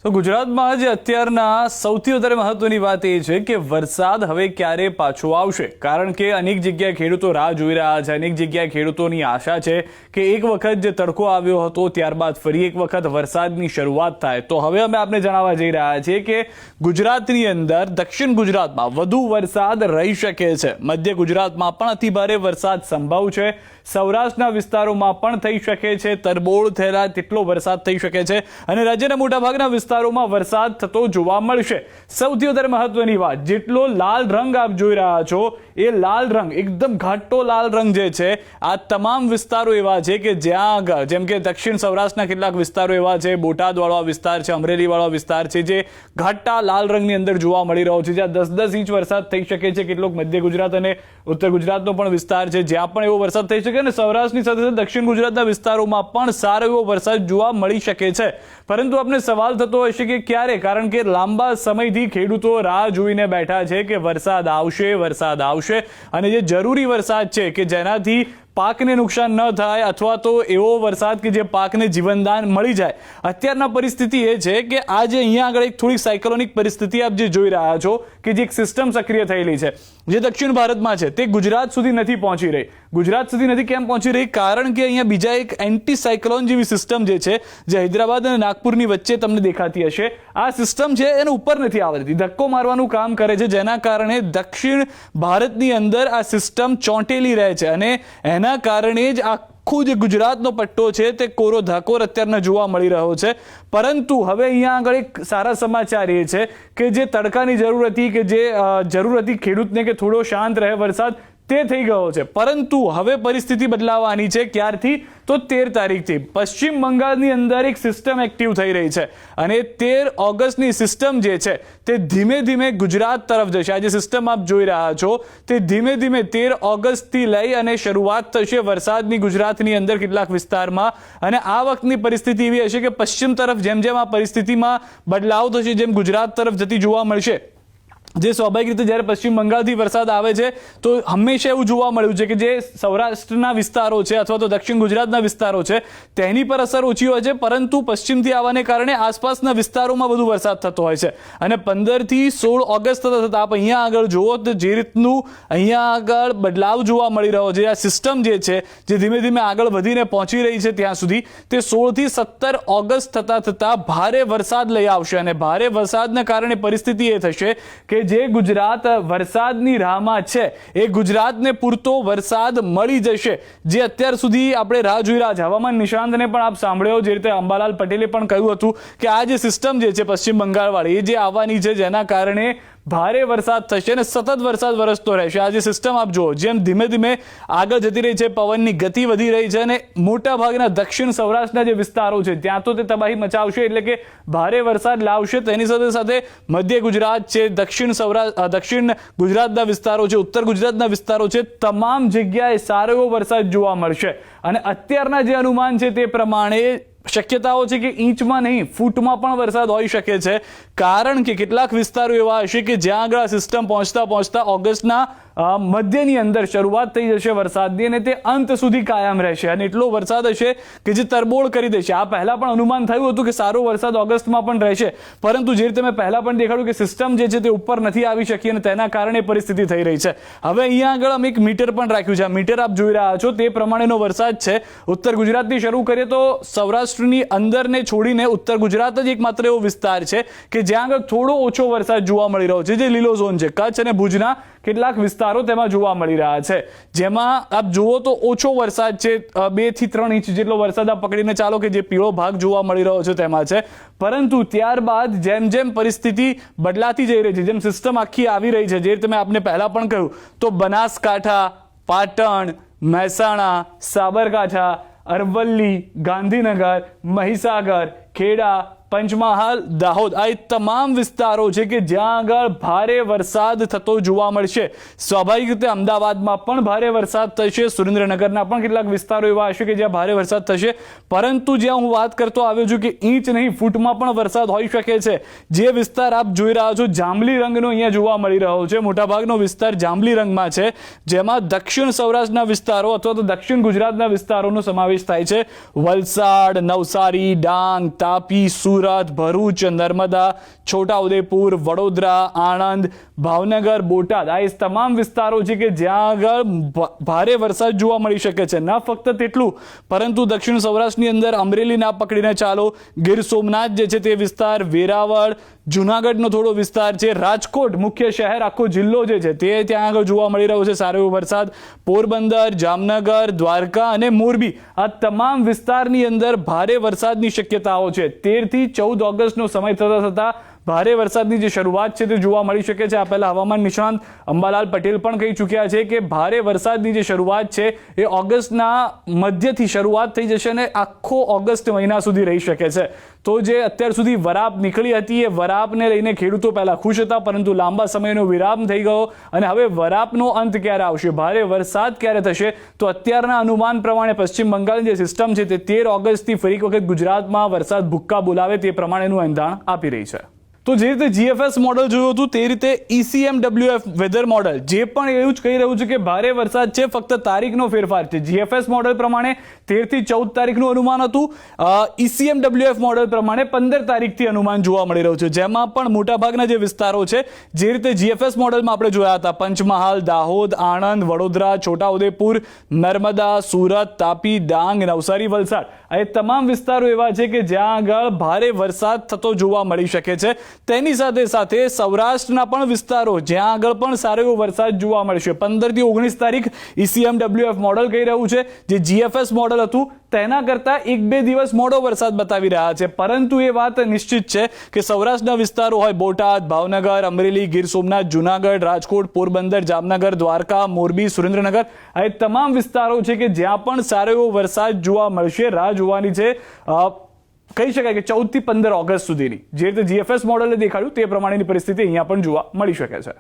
તો ગુજરાતમાં જે અત્યારના સૌથી વધારે મહત્વની વાત એ છે કે વરસાદ હવે ક્યારે પાછો આવશે, કારણ કે અનેક જગ્યાએ ખેડૂતો રાહ જોઈ રહ્યા છે. અનેક જગ્યાએ ખેડૂતોની આશા છે કે એક વખત જે તડકો આવ્યો હતો ત્યારબાદ ફરી એક વખત વરસાદની શરૂઆત થાય. તો હવે અમે આપને જણાવવા જઈ રહ્યા છીએ કે ગુજરાતની અંદર દક્ષિણ ગુજરાતમાં વધુ વરસાદ રહી શકે છે. મધ્ય ગુજરાતમાં પણ અતિભારે વરસાદ સંભવ છે. સૌરાષ્ટ્રના વિસ્તારોમાં પણ થઈ શકે છે. તરબોળ થયેલા તેટલો વરસાદ થઈ શકે છે અને રાજ્યના મોટાભાગના વિસ્તારોમાં વરસાદ થતો જોવા મળશે. સૌથી વધારે મહત્વની વાત, જેટલો લાલ રંગ આપ જોઈ રહ્યા છો એ લાલ રંગ એકદમ ઘાટો લાલ રંગ જે છે, આ તમામ વિસ્તારો એવા છે કે જ્યાં આગળ જેમ કે દક્ષિણ સૌરાષ્ટ્રના કેટલાક વિસ્તારો એવા છે, બોટાદ વાળો વિસ્તાર છે, અમરેલી વાળો વિસ્તાર છે, જે ઘાટા લાલ રંગની અંદર જોવા મળી રહ્યો છે, જ્યાં 10-10 ઇંચ વરસાદ થઈ શકે છે. કેટલોક મધ્ય ગુજરાત અને ઉત્તર ગુજરાતનો પણ વિસ્તાર છે જ્યાં પણ એવો વરસાદ થઈ શકે અને સૌરાષ્ટ્રની સાથે સાથે દક્ષિણ ગુજરાતના વિસ્તારોમાં પણ સારો એવો વરસાદ જોવા મળી શકે છે. પરંતુ આપણે સવાલ થતો હશે કે ક્યારે, કારણ કે લાંબા સમયથી ખેડૂતો રાહ જોઈને બેઠા છે કે વરસાદ આવશે અને જે જરૂરી વરસાદ છે કે જેનાથી પાકને નુકસાન ન થાય અથવા તો એવો વરસાદ કે જે પાકને જીવનદાન મળી જાય. અત્યારના પરિસ્થિતિ એ છે કે આજે અહીંયા આગળ એક થોડી સાયક્લોનિક પરિસ્થિતિ આપ જે જોઈ રહ્યા છો કે જે એક સિસ્ટમ સક્રિય થયેલી છે જે દક્ષિણ ભારતમાં છે, તે ગુજરાત સુધી નથી પહોંચી રહી. ગુજરાત સુધી નથી કેમ પહોંચી રહી? કારણ કે અહીંયા બીજા એક એન્ટી સાયક્લોન જેવી સિસ્ટમ જે છે, જે હૈદરાબાદ અને નાગપુરની વચ્ચે તમને દેખાતી હશે, આ સિસ્ટમ છે એને ઉપર નથી આવતી, ધક્કો મારવાનું કામ કરે છે, જેના કારણે દક્ષિણ ભારતની અંદર આ સિસ્ટમ ચોંટેલી રહે છે અને એના કારણે જ આખું જે ગુજરાતનો પટ્ટો છે તે કોરો ધાકોર અત્યારના જોવા મળી રહ્યો છે. પરંતુ હવે અહીંયા આગળ એક સારા સમાચાર એ છે કે જે તડકાની જરૂર હતી, કે જે જરૂર હતી ખેડૂતને કે થોડો શાંત રહે વરસાદ, તે થઈ ગયો છે. પરંતુ હવે પરિસ્થિતિ બદલાવાની છે. ક્યારથી? તો 13 તારીખથી પશ્ચિમ બંગાળની અંદર એક સિસ્ટમ એક્ટિવ થઈ રહી છે અને 13 ઓગસ્ટની સિસ્ટમ જે છે તે ધીમે ધીમે ગુજરાત તરફ જશે. આ જે સિસ્ટમ આપ જોઈ રહ્યા છો તે ધીમે ધીમે 13 ઓગસ્ટથી લઈ અને શરૂઆત થશે વરસાદની ગુજરાતની અંદર કેટલાક વિસ્તારમાં. અને આ વખતની પરિસ્થિતિ એવી હશે કે પશ્ચિમ તરફ જેમ જેમ આ પરિસ્થિતિમાં બદલાવ થશે, જેમ ગુજરાત તરફ જતી જોવા મળશે, જે સ્વાભાવિક રીતે જ્યારે પશ્ચિમ બંગાળથી વરસાદ આવે છે તો હંમેશા એવું જોવા મળ્યું છે કે જે સૌરાષ્ટ્રના વિસ્તારો છે અથવા તો દક્ષિણ ગુજરાતના વિસ્તારો છે તેની પર અસર ઓછી હોય છે, પરંતુ પશ્ચિમથી આવવાને કારણે આસપાસના વિસ્તારોમાં વધુ વરસાદ થતો હોય છે. અને 15 થી 16 ઓગસ્ટ થતા આપ અહીંયા આગળ જુઓ તો જે રીતનું અહીંયા આગળ બદલાવ જોવા મળી રહ્યો છે, આ સિસ્ટમ જે છે જે ધીમે ધીમે આગળ વધીને પહોંચી રહી છે ત્યાં સુધી, તે 16 થી 17 ઓગસ્ટ થતા ભારે વરસાદ લઈ આવશે. અને ભારે વરસાદના કારણે પરિસ્થિતિ એ થશે કે જે ગુજરાત વરસાદની રાહમાં છે એ ગુજરાતને પૂરતો વરસાદ મળી જશે, જે અત્યાર સુધી આપણે રાહ જોઈ રહ્યા છે. હવામાન નિષ્ણાંતને પણ આપ સાંભળ્યો, જે રીતે અંબાલાલ પટેલે પણ કહ્યું હતું કે આ જે સિસ્ટમ જે છે પશ્ચિમ બંગાળવાળી, એ જે આવવાની છે જેના કારણે ભારે વરસાદ થશે અને સતત વરસાદ વરસતો રહેશે. આ જે સિસ્ટમ આપ જુઓ જેમ ધીમે ધીમે આગળ જતી રહી છે, પવનની ગતિ વધી રહી છે અને મોટા ભાગના દક્ષિણ સૌરાષ્ટ્રના જે વિસ્તારો છે ત્યાં તો તે તબાહી મચાવશે, એટલે કે ભારે વરસાદ લાવશે. તેની સાથે સાથે મધ્ય ગુજરાત છે, દક્ષિણ ગુજરાતના વિસ્તારો છે, ઉત્તર ગુજરાતના વિસ્તારો છે, તમામ જગ્યાએ સારો એવો વરસાદ જોવા મળશે. અને અત્યારના જે અનુમાન છે તે પ્રમાણે શક્યતાઓ છે કે ઇંચમાં નહીં ફૂટમાં પણ વરસાદ હોઈ શકે છે, કારણ કે કેટલાક વિસ્તારો એવા હશે કે જ્યાં આગળ આ સિસ્ટમ પહોંચતા ઓગસ્ટના મધ્યની અંદર શરૂઆત થઈ જશે વરસાદની અને તે અંત સુધી કાયમ રહેશે અને એટલો વરસાદ હશે કે જે તરબોળ કરી દેશે. આ પહેલા પણ અનુમાન થયું હતું કે સારો વરસાદ ઓગસ્ટમાં પણ રહેશે, પરંતુ જે રીતે મેં પહેલા પણ દેખાડ્યું કે સિસ્ટમ જે છે તે ઉપર નથી આવી શકી અને તેના કારણે પરિસ્થિતિ થઈ રહી છે. હવે અહીંયા આગળ અમે એક મીટર પણ રાખ્યું છે. આ મીટર આપ જોઈ રહ્યા છો તે પ્રમાણેનો વરસાદ છે. ઉત્તર ગુજરાતથી શરૂ કરીએ તો સૌરાષ્ટ્રની અંદરને છોડીને ઉત્તર ગુજરાત જ એકમાત્ર એવો વિસ્તાર છે કે જ્યાં આગળ થોડો ઓછો વરસાદ જોવા મળી રહ્યો છે, જે લીલો ઝોન છે. કચ્છ અને ભુજના કેટલાક વિસ્તારો તેમાં જોવા મળી રહ્યા છે, જેમાં આપ જુઓ તો ઓછો વરસાદ છે, 2 થી 3 ઇંચ જેટલો વરસાદ આપ પકડીને ચાલો કે જે પીળો ભાગ જોવા મળી રહ્યો છે તેમાં છે. પરંતુ ત્યારબાદ જેમ જેમ પરિસ્થિતિ બદલાતી જઈ રહી છે, જેમ સિસ્ટમ આખી આવી રહી છે, જે રીતે મેં આપને પહેલા પણ કહ્યું, તો બનાસકાંઠા, પાટણ, મહેસાણા, સાબરકાંઠા, અરવલ્લી, ગાંધીનગર, મહીસાગર, ખેડા, પંચમહાલ, દાહોદ, આ તમામ વિસ્તારો છે કે જ્યાં આગળ ભારે વરસાદ થતો જોવા મળશે. સ્વાભાવિક રીતે અમદાવાદમાં પણ ભારે વરસાદ થશે, સુરેન્દ્રનગરના પણ કેટલાક વિસ્તારો એવા હશે કે જ્યાં ભારે વરસાદ થશે. પરંતુ જ્યાં હું વાત કરતો આવ્યો છું કે ઇંચ નહીં ફૂટમાં પણ વરસાદ હોઈ શકે છે, જે વિસ્તાર આપ જોઈ રહ્યા છો જાંબલી રંગનો અહીંયા જોવા મળી રહ્યો છે, મોટાભાગનો વિસ્તાર જાંબલી રંગમાં છે, જેમાં દક્ષિણ સૌરાષ્ટ્રના વિસ્તારો અથવા તો દક્ષિણ ગુજરાતના વિસ્તારોનો સમાવેશ થાય છે. વલસાડ, નવસારી, ડાંગ, તાપી, સુરત, સુરત, ભરૂચ, નર્મદા, છોટાઉદેપુર, વડોદરા, આણંદ, ભાવનગર, બોટાદ આ એ તમામ વિસ્તારો છે કે જ્યાં આગળ ભારે વરસાદ જોવા મળી શકે છે. ન ફક્ત તેટલું પરંતુ દક્ષિણ સૌરાષ્ટ્રની અંદર અમરેલી ના પકડીને ચાલો, ગીર સોમનાથ જે છે તે વિસ્તાર, વેરાવળ, જુનાગઢનો થોડો વિસ્તાર છે, રાજકોટ મુખ્ય શહેર આખો જિલ્લો જે છે તે ત્યાં આગળ જોવા મળી રહ્યો છે સારો એવો વરસાદ, પોરબંદર, જામનગર, દ્વારકા અને મોરબી આ તમામ વિસ્તારની અંદર ભારે વરસાદની શક્યતાઓ છે. 13 થી 14 ઓગસ્ટનો સમય થતા ભારે વરસાદની જે શરૂઆત છે તે જોવા મળી શકે છે. આ પહેલા હવામાન નિષ્ણાંત અંબાલાલ પટેલ પણ કહી ચૂક્યા છે કે ભારે વરસાદની જે શરૂઆત છે એ ઓગસ્ટના મધ્યથી શરૂઆત થઈ જશે અને આખો ઓગસ્ટ મહિના સુધી રહી શકે છે. તો જે અત્યાર સુધી વરાપ નીકળી હતી એ વરાપને લઈને ખેડૂતો પહેલા ખુશ હતા, પરંતુ લાંબા સમયનો વિરામ થઈ ગયો અને હવે વરાપનો અંત ક્યારે આવશે, ભારે વરસાદ ક્યારે થશે, તો અત્યારના અનુમાન પ્રમાણે પશ્ચિમ બંગાળની જે સિસ્ટમ છે તે 13 ઓગસ્ટથી ફરી એક વખત ગુજરાતમાં વરસાદ ભૂક્કા બોલાવે તે પ્રમાણેનું એંધાણ આપી રહી છે. તો જે રીતે GFS મોડલ જોયું હતું તે રીતે ECMWF વેધર મોડલ જે પણ એવું જ કહી રહ્યું છે કે ભારે વરસાદ છે, ફક્ત તારીખનો ફેરફાર છે. GFS મોડલ પ્રમાણે 13 થી 14 તારીખનું અનુમાન હતું, ECMWF મોડલ પ્રમાણે 15 તારીખથી અનુમાન જોવા મળી રહ્યું છે, જેમાં પણ મોટાભાગના જે વિસ્તારો છે જે રીતે GFS મોડલમાં આપણે જોયા હતા પંચમહાલ, દાહોદ, આણંદ, વડોદરા, છોટાઉદેપુર, નર્મદા, સુરત, તાપી, ડાંગ, નવસારી, વલસાડ આ તમામ વિસ્તારો એવા છે કે જ્યાં આગળ ભારે વરસાદ થતો જોવા મળી શકે છે. તેની સાથે સાથે સૌરાષ્ટ્રના પણ વિસ્તારો જ્યાં આગળ પણ સારો એવો વરસાદ જોવા મળશે. 15 થી 19 તારીખ ECMWF મોડલ કહી રહ્યું છે, જે GFS મોડલ હતું તેના કરતા 1-2 દિવસ મોડો વરસાદ બતાવી રહ્યા છે. પરંતુ એ વાત નિશ્ચિત છે કે સૌરાષ્ટ્રના વિસ્તારો હોય બોટાદ, ભાવનગર, અમરેલી, ગીર સોમનાથ, જુનાગઢ, રાજકોટ, પોરબંદર, જામનગર, દ્વારકા, મોરબી, સુરેન્દ્રનગર આ તમામ વિસ્તારો છે કે જ્યાં પણ સારો એવો વરસાદ જોવા મળશે. રાહ જોવાની છે કહી શકાય કે 14 થી 15 ઓગસ્ટ સુધીની. જે રીતે GFS મોડલે દેખાડ્યું તે પ્રમાણેની પરિસ્થિતિ અહીંયા પણ જોવા મળી શકે છે.